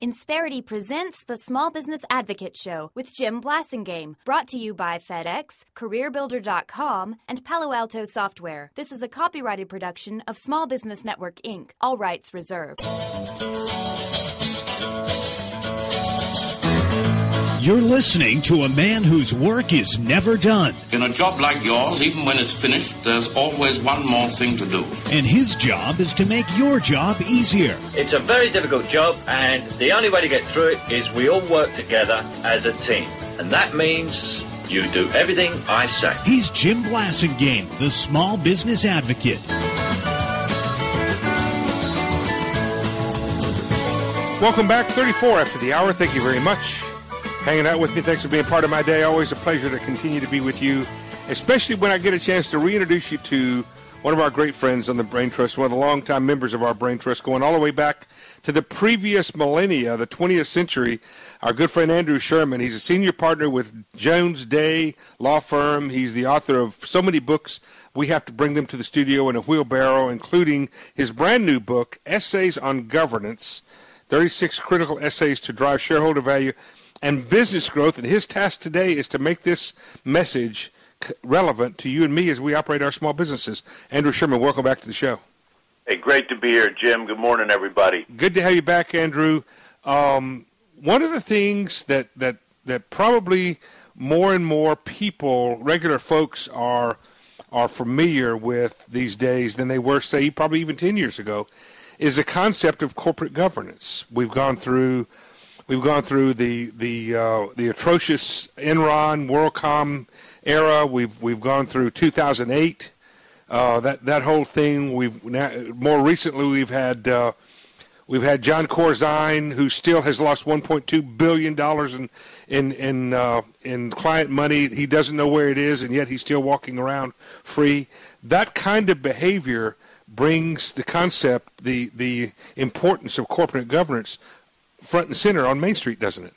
Insperity presents the Small Business Advocate Show with Jim Blasingame, brought to you by FedEx, CareerBuilder.com, and Palo Alto Software. This is a copyrighted production of Small Business Network, Inc., all rights reserved. You're listening to a man whose work is never done. In a job like yours, even when it's finished, there's always one more thing to do. And his job is to make your job easier. It's a very difficult job, and the only way to get through it is we all work together as a team. And that means you do everything I say. He's Jim Blasingame, the Small Business Advocate. Welcome back, 34 after the hour. Thank you very much. Hanging out with me. Thanks for being part of my day. Always a pleasure to continue to be with you, especially when I get a chance to reintroduce you to one of our great friends on the Brain Trust, one of the longtime members of our Brain Trust, going all the way back to the previous millennia, the 20th century, our good friend Andrew Sherman. He's a senior partner with Jones Day Law Firm. He's the author of so many books. We have to bring them to the studio in a wheelbarrow, including his brand new book, Essays on Governance, 36 Critical Essays to Drive Shareholder Value and Business Growth. And his task today is to make this message relevant to you and me as we operate our small businesses. Andrew Sherman, welcome back to the show. Hey, great to be here, Jim. Good morning, everybody. Good to have you back, Andrew. One of the things that probably more and more people, regular folks, are familiar with these days than they were, say, probably even 10 years ago, is the concept of corporate governance. We've gone through the atrocious Enron, WorldCom era. We've gone through 2008. That whole thing. More recently we've had John Corzine, who still has lost $1.2 billion in client money. He doesn't know where it is, and yet he's still walking around free. That kind of behavior brings the concept, the importance of corporate governance front and center on Main Street, doesn't it?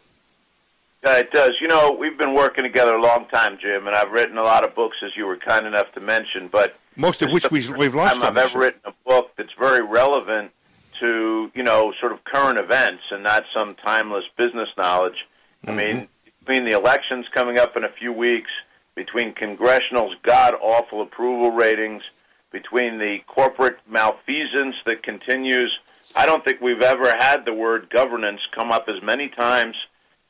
Yeah, it does. You know, we've been working together a long time, Jim, and I've written a lot of books, as you were kind enough to mention. But most of which we've launched. I've ever written a book that's very relevant to, sort of current events and not some timeless business knowledge. Mm-hmm. I mean, between the elections coming up in a few weeks, between congressional's god-awful approval ratings, between the corporate malfeasance that continues, I don't think we've ever had the word governance come up as many times,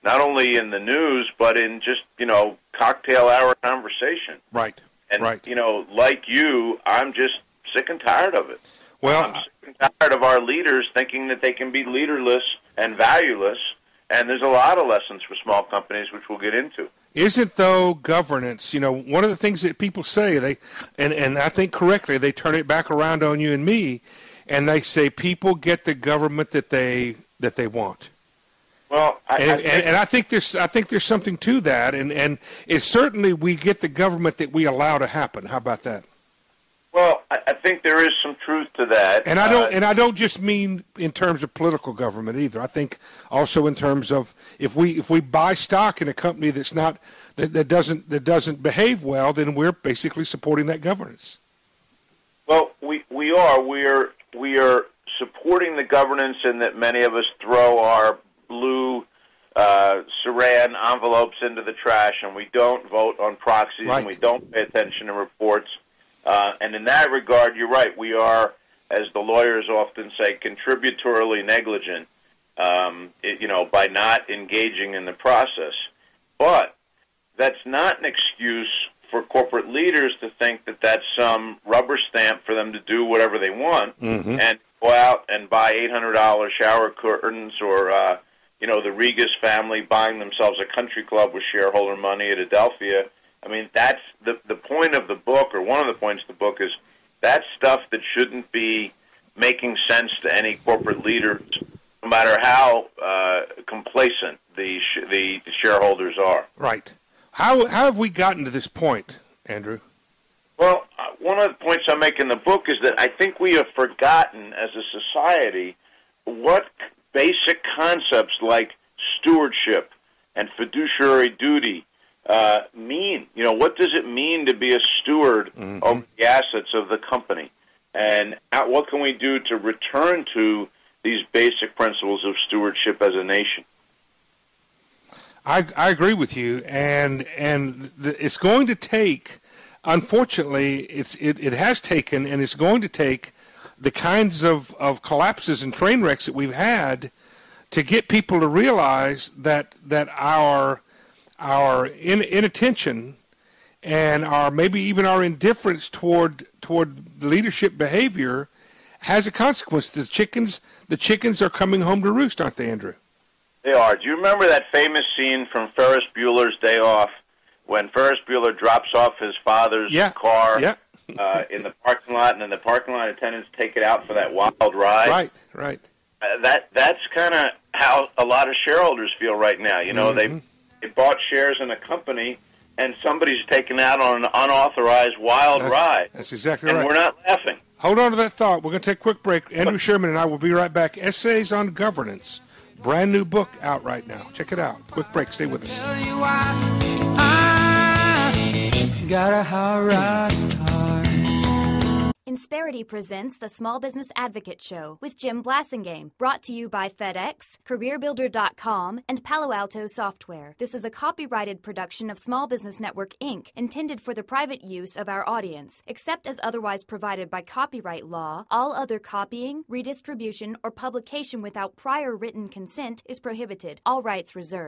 not only in the news, but in just, cocktail hour conversation. Right. And, right. Like you, I'm just sick and tired of it. Well, I'm sick and tired of our leaders thinking that they can be leaderless and valueless, and there's a lot of lessons for small companies, which we'll get into. Isn't, though, governance, one of the things that people say, and I think correctly, they turn it back around on you and me, and they say people get the government that they want. Well, I think there's something to that, and it's certainly we get the government that we allow to happen. How about that? Well, I think there is some truth to that, and I don't just mean in terms of political government either. I think also in terms of if we buy stock in a company that doesn't behave well, then we're basically supporting that governance. Well, we are supporting the governance in that many of us throw our blue saran envelopes into the trash, and we don't vote on proxies, right, and we don't pay attention to reports. And in that regard, you're right. We are, as the lawyers often say, contributorily negligent, by not engaging in the process. But that's not an excuse for corporate leaders to think that that's some rubber stamp for them to do whatever they want, mm-hmm, and go out and buy $800 shower curtains or, the Regas family buying themselves a country club with shareholder money at Adelphia. I mean, that's the point of the book, or one of the points of the book, is that's stuff that shouldn't be making sense to any corporate leaders, no matter how complacent the shareholders are. Right. How have we gotten to this point, Andrew? Well, one of the points I make in the book is that I think we have forgotten as a society what basic concepts like stewardship and fiduciary duty mean. What does it mean to be a steward, mm-hmm, of the assets of the company? And what can we do to return to these basic principles of stewardship as a nation. I agree with you, and it's going to take, unfortunately, it has taken, and it's going to take the kinds of collapses and train wrecks that we've had to get people to realize that our inattention and maybe even our indifference toward leadership behavior has a consequence. The chickens are coming home to roost, aren't they, Andrew? They are. Do you remember that famous scene from Ferris Bueller's Day Off when Ferris Bueller drops off his father's car in the parking lot, and then the parking lot attendants take it out for that wild ride? Right. That's kind of how a lot of shareholders feel right now. You know, they bought shares in a company, and somebody's taken out on an unauthorized wild ride. That's exactly right. And we're not laughing. Hold on to that thought. We're going to take a quick break. Andrew Sherman and I will be right back. Essays on Governance. Brand new book out right now. Check it out. Quick break. Stay with us. Insperity presents the Small Business Advocate Show with Jim Blasingame, brought to you by FedEx, CareerBuilder.com, and Palo Alto Software. This is a copyrighted production of Small Business Network, Inc., intended for the private use of our audience. Except as otherwise provided by copyright law, all other copying, redistribution, or publication without prior written consent is prohibited. All rights reserved.